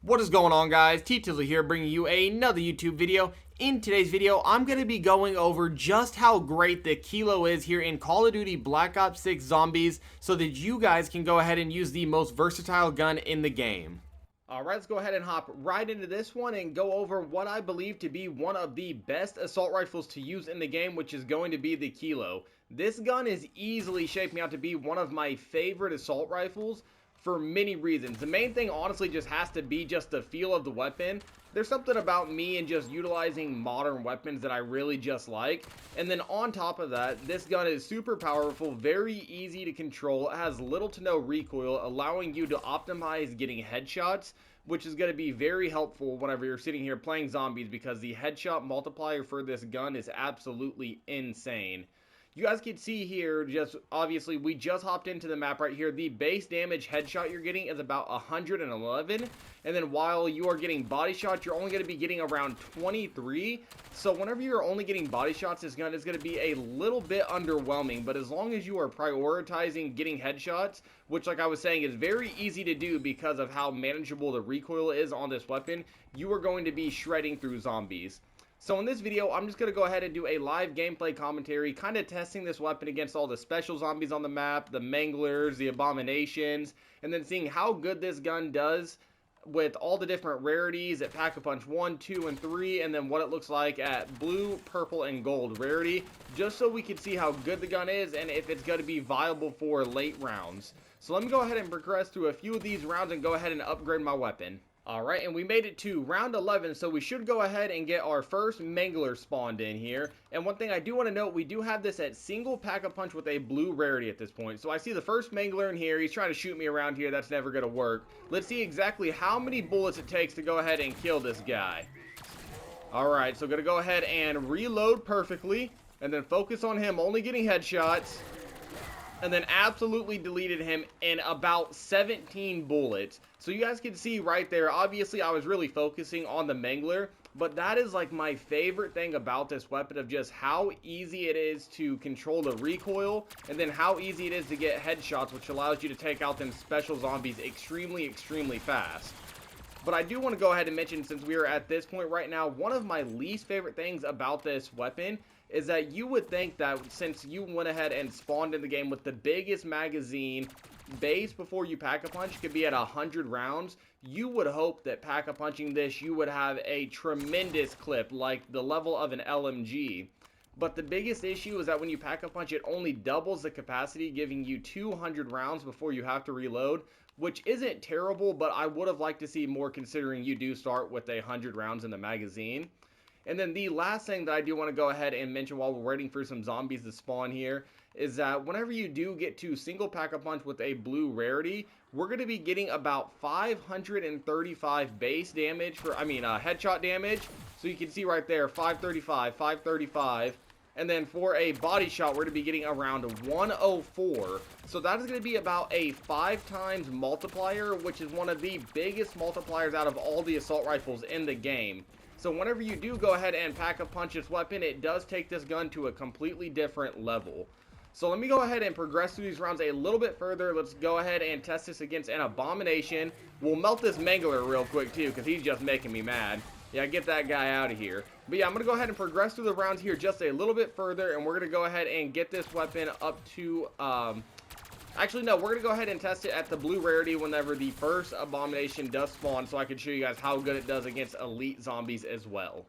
What is going on, guys? T-Tizzle here, bringing you another YouTube video. In today's video, I'm going to be going over just how great the kilo is here in Call of Duty Black Ops 6 Zombies so that you guys can go ahead and use the most versatile gun in the game. Alright, let's go ahead and hop right into this one and go over what I believe to be one of the best assault rifles to use in the game, which is going to be the Kilo. This gun is easily shaping out to be one of my favorite assault rifles for many reasons. The main thing honestly just has to be just the feel of the weapon. There's something about me and just utilizing modern weapons that I really just like. And then on top of that, this gun is super powerful, very easy to control. It has little to no recoil, allowing you to optimize getting headshots, which is going to be very helpful whenever you're sitting here playing zombies, because the headshot multiplier for this gun is absolutely insane. You guys can see here, just obviously we just hopped into the map right here. The base damage headshot you're getting is about 111, and then while you are getting body shots, you're only going to be getting around 23. So whenever you're only getting body shots, this gun is going to be a little bit underwhelming. But as long as you are prioritizing getting headshots, which, like I was saying, is very easy to do because of how manageable the recoil is on this weapon, you are going to be shredding through zombies. So in this video, I'm just going to go ahead and do a live gameplay commentary, kind of testing this weapon against all the special zombies on the map, the manglers, the abominations, and then seeing how good this gun does with all the different rarities at Pack-a-Punch 1, 2, and 3, and then what it looks like at blue, purple, and gold rarity, just so we can see how good the gun is and if it's going to be viable for late rounds. So let me go ahead and progress through a few of these rounds and go ahead and upgrade my weapon. Alright, and we made it to round 11, so we should go ahead and get our first mangler spawned in here. And one thing I do want to note, we do have this at single pack-a-punch with a blue rarity at this point. So I see the first mangler in here. He's trying to shoot me around here. That's never going to work. Let's see exactly how many bullets it takes to go ahead and kill this guy. Alright, so going to go ahead and reload perfectly, and then focus on him only getting headshots. And then absolutely deleted him in about 17 bullets. So you guys can see right there, obviously I was really focusing on the mangler, but that is like my favorite thing about this weapon, of just how easy it is to control the recoil, and then how easy it is to get headshots, which allows you to take out them special zombies extremely fast. But I do want to go ahead and mention, since we are at this point right now, one of my least favorite things about this weapon is that you would think that since you went ahead and spawned in the game with the biggest magazine base before you pack-a-punch could be at 100 rounds, you would hope that pack-a-punching this, you would have a tremendous clip, like the level of an LMG. But the biggest issue is that when you pack-a-punch, it only doubles the capacity, giving you 200 rounds before you have to reload, which isn't terrible, but I would have liked to see more, considering you do start with 100 rounds in the magazine. And then the last thing that I do want to go ahead and mention while we're waiting for some zombies to spawn here is that whenever you do get to single pack-a-punch with a blue rarity, we're going to be getting about 535 base damage for, headshot damage. So you can see right there, 535, 535. And then for a body shot, we're going to be getting around 104. So that is going to be about a 5 times multiplier, which is one of the biggest multipliers out of all the assault rifles in the game. So whenever you do go ahead and pack-a-punch this weapon, it does take this gun to a completely different level. So let me go ahead and progress through these rounds a little bit further. Let's go ahead and test this against an abomination. We'll melt this mangler real quick too, because he's just making me mad. Yeah, get that guy out of here. But yeah, I'm going to go ahead and progress through the rounds here just a little bit further, and we're going to go ahead and get this weapon up to, actually, no, we're going to go ahead and test it at the blue rarity whenever the first abomination does spawn, so I can show you guys how good it does against elite zombies as well.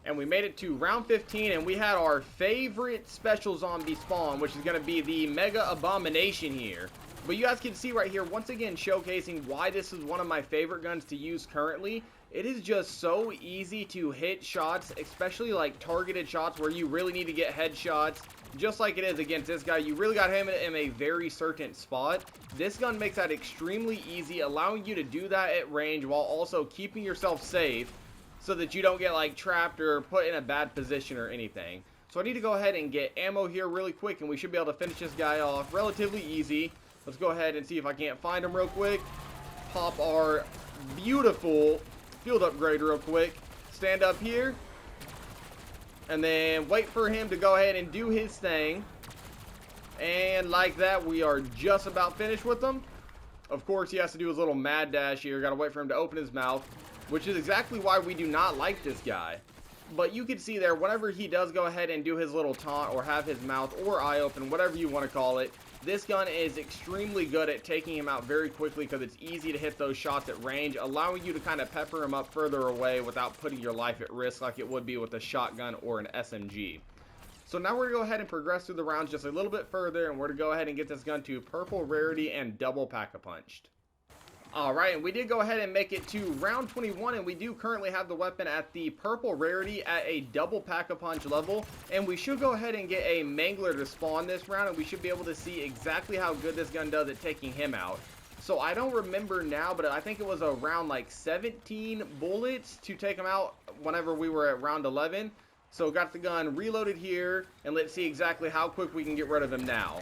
And we made it to round 15, and we had our favorite special zombie spawn, which is going to be the Mega Abomination here. But you guys can see right here, once again, showcasing why this is one of my favorite guns to use currently. It is just so easy to hit shots, especially like targeted shots where you really need to get headshots. Just like it is against this guy, you really got him in a very certain spot. This gun makes that extremely easy, allowing you to do that at range while also keeping yourself safe so that you don't get like trapped or put in a bad position or anything. So I need to go ahead and get ammo here really quick, and we should be able to finish this guy off relatively easy. Let's go ahead and see if I can't find him real quick. Pop our beautiful field upgrade real quick. Stand up here. And then wait for him to go ahead and do his thing. And like that, we are just about finished with them. Of course, he has to do his little mad dash here. Got to wait for him to open his mouth, which is exactly why we do not like this guy. But you can see there, whenever he does go ahead and do his little taunt or have his mouth or eye open, whatever you want to call it, this gun is extremely good at taking him out very quickly because it's easy to hit those shots at range, allowing you to kind of pepper him up further away without putting your life at risk like it would be with a shotgun or an SMG. So now we're going to go ahead and progress through the rounds just a little bit further, and we're going to go ahead and get this gun to purple rarity and double pack-a-punched. Alright, and we did go ahead and make it to round 21, and we do currently have the weapon at the purple rarity at a double pack-a-punch level, and we should go ahead and get a mangler to spawn this round, and we should be able to see exactly how good this gun does at taking him out. So I don't remember now, but I think it was around like 17 bullets to take him out whenever we were at round 11. So got the gun reloaded here, and let's see exactly how quick we can get rid of him now.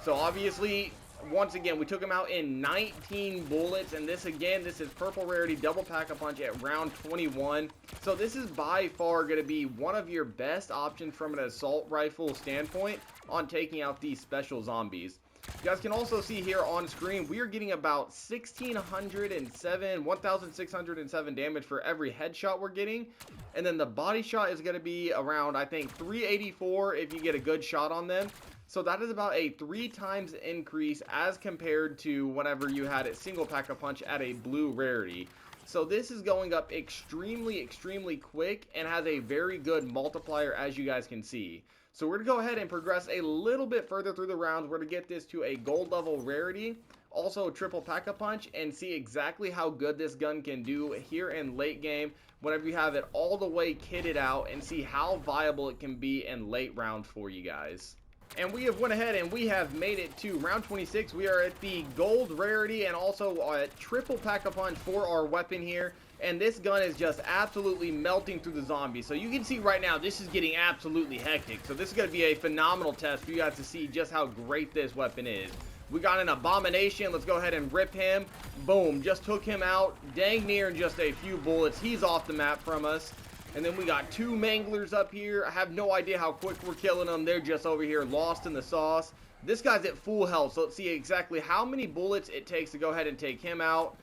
So obviously, once again, we took him out in 19 bullets, and this is purple rarity double pack-a-punch at round 21. So this is by far going to be one of your best options from an assault rifle standpoint on taking out these special zombies. You guys can also see here on screen, we are getting about 1,607 damage for every headshot we're getting. And then the body shot is going to be around, I think, 384 if you get a good shot on them. So that is about a 3 times increase as compared to whenever you had it single pack-a-punch at a blue rarity. So this is going up extremely quick and has a very good multiplier, as you guys can see. So we're going to go ahead and progress a little bit further through the rounds. We're going to get this to a gold level rarity, also a triple pack-a-punch, and see exactly how good this gun can do here in late game whenever you have it all the way kitted out, and see how viable it can be in late rounds for you guys. And we have went ahead and we have made it to round 26. We are at the gold rarity and also a triple pack-a-punch for our weapon here. And this gun is just absolutely melting through the zombies. So you can see right now, this is getting absolutely hectic. So this is going to be a phenomenal test for you guys to see just how great this weapon is. We got an abomination. Let's go ahead and rip him. Boom. Just took him out dang near in just a few bullets. He's off the map from us. And then we got 2 manglers up here. I have no idea how quick we're killing them. They're just over here lost in the sauce. This guy's at full health. So let's see exactly how many bullets it takes to go ahead and take him out.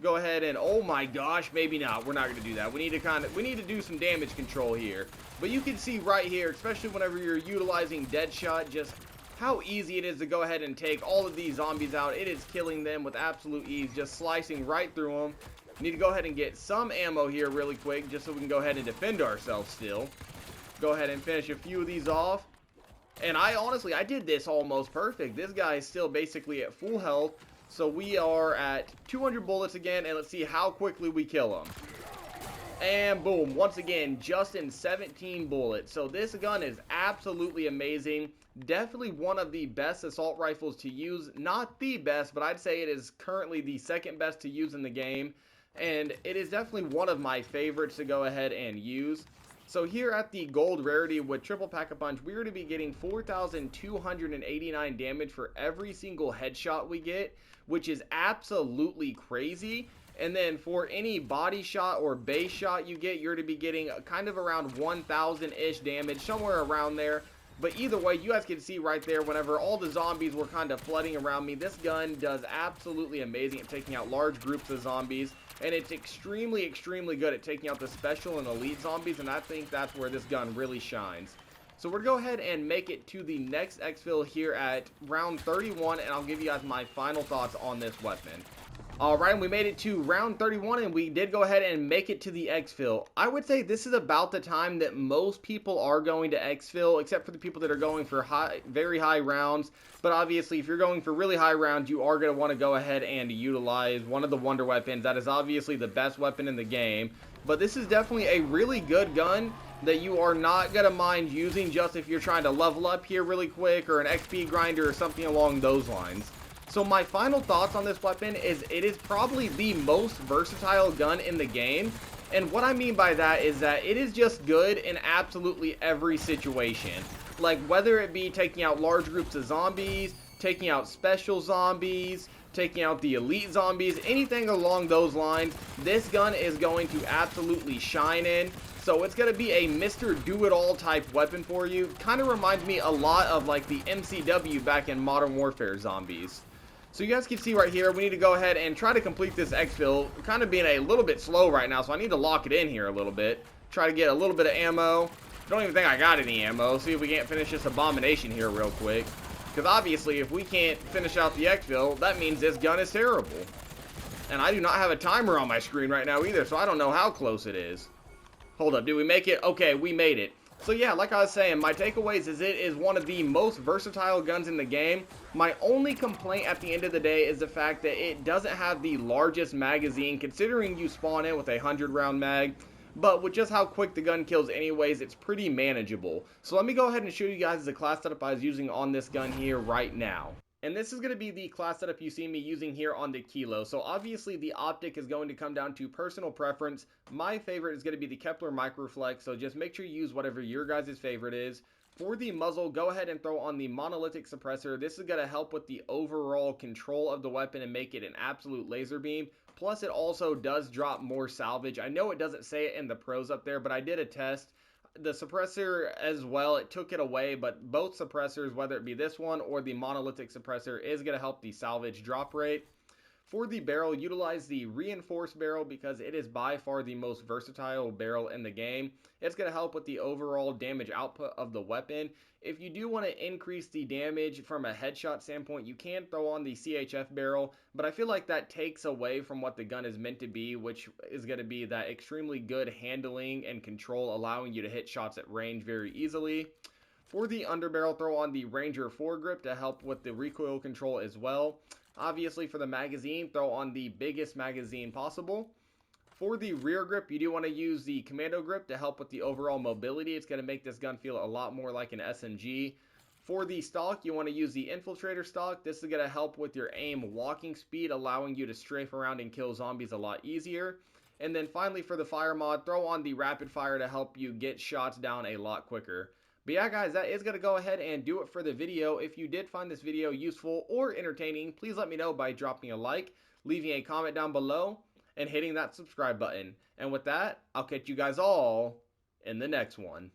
Go ahead and, oh my gosh, maybe not. We're not going to do that. We need to do some damage control here. But you can see right here, especially whenever you're utilizing Deadshot, just how easy it is to go ahead and take all of these zombies out. It is killing them with absolute ease, just slicing right through them. Need to go ahead and get some ammo here really quick just so we can go ahead and defend ourselves still. Go ahead and finish a few of these off. And I did this almost perfect. This guy is still basically at full health. So we are at 200 bullets again, and let's see how quickly we kill him. And boom, once again, just in 17 bullets. So this gun is absolutely amazing. Definitely one of the best assault rifles to use. Not the best, but I'd say it is currently the second best to use in the game. And it is definitely one of my favorites to go ahead and use. So here at the gold rarity with triple pack-a-punch, we're going to be getting 4,289 damage for every single headshot we get, which is absolutely crazy. And then for any body shot or base shot you get, you're going to be getting kind of around 1,000-ish damage, somewhere around there. But either way, you guys can see right there, whenever all the zombies were kind of flooding around me, this gun does absolutely amazing at taking out large groups of zombies. And it's extremely good at taking out the special and elite zombies, and I think that's where this gun really shines. So we're going to go ahead and make it to the next xfill here at round 31, and I'll give you guys my final thoughts on this weapon. Alright, we made it to round 31, and we did go ahead and make it to the xfill. I would say this is about the time that most people are going to xfill, except for the people that are going for very high rounds. But obviously, if you're going for really high rounds, you are going to want to go ahead and utilize one of the wonder weapons. That is obviously the best weapon in the game. But this is definitely a really good gun that you are not going to mind using just if you're trying to level up here really quick, or an XP grinder or something along those lines. So my final thoughts on this weapon is it is probably the most versatile gun in the game. And what I mean by that is that it is just good in absolutely every situation. Like whether it be taking out large groups of zombies, taking out special zombies, taking out the elite zombies, anything along those lines, this gun is going to absolutely shine in. So it's going to be a Mr. Do-It-All type weapon for you. Kind of reminds me a lot of like the MCW back in Modern Warfare zombies. So you guys can see right here, we need to go ahead and try to complete this xfill. We're kind of being a little bit slow right now, so I need to lock it in here a little bit. Try to get a little bit of ammo. Don't even think I got any ammo. See if we can't finish this abomination here real quick. Because obviously, if we can't finish out the xfill, that means this gun is terrible. And I do not have a timer on my screen right now either, so I don't know how close it is. Hold up, did we make it? Okay, we made it. So yeah, like I was saying, my takeaways is it is one of the most versatile guns in the game. My only complaint at the end of the day is the fact that it doesn't have the largest magazine, considering you spawn in with a 100-round mag. But with just how quick the gun kills anyways, it's pretty manageable. So let me go ahead and show you guys the class setup I was using on this gun here right now. And this is going to be the class setup you see me using here on the Kilo. So obviously the optic is going to come down to personal preference. My favorite is going to be the Kepler Microflex, so just make sure you use whatever your guys' favorite is. For the muzzle, go ahead and throw on the monolithic suppressor. This is going to help with the overall control of the weapon and make it an absolute laser beam. Plus it also does drop more salvage. I know it doesn't say it in the pros up there, but I did a test. The suppressor as well, it took it away, but both suppressors, whether it be this one or the monolithic suppressor, is going to help the salvage drop rate. For the barrel, utilize the reinforced barrel because it is by far the most versatile barrel in the game. It's going to help with the overall damage output of the weapon. If you do want to increase the damage from a headshot standpoint, you can throw on the CHF barrel, but I feel like that takes away from what the gun is meant to be, which is going to be that extremely good handling and control, allowing you to hit shots at range very easily. For the underbarrel, throw on the Ranger foregrip to help with the recoil control as well. Obviously, for the magazine, throw on the biggest magazine possible. For the rear grip, you do want to use the commando grip to help with the overall mobility. It's going to make this gun feel a lot more like an SMG. For the stock, you want to use the infiltrator stock. This is going to help with your aim walking speed, allowing you to strafe around and kill zombies a lot easier. And then finally, for the fire mod, throw on the rapid fire to help you get shots down a lot quicker. But yeah, guys, that is going to go ahead and do it for the video. If you did find this video useful or entertaining, please let me know by dropping a like, leaving a comment down below, and hitting that subscribe button. And with that, I'll catch you guys all in the next one.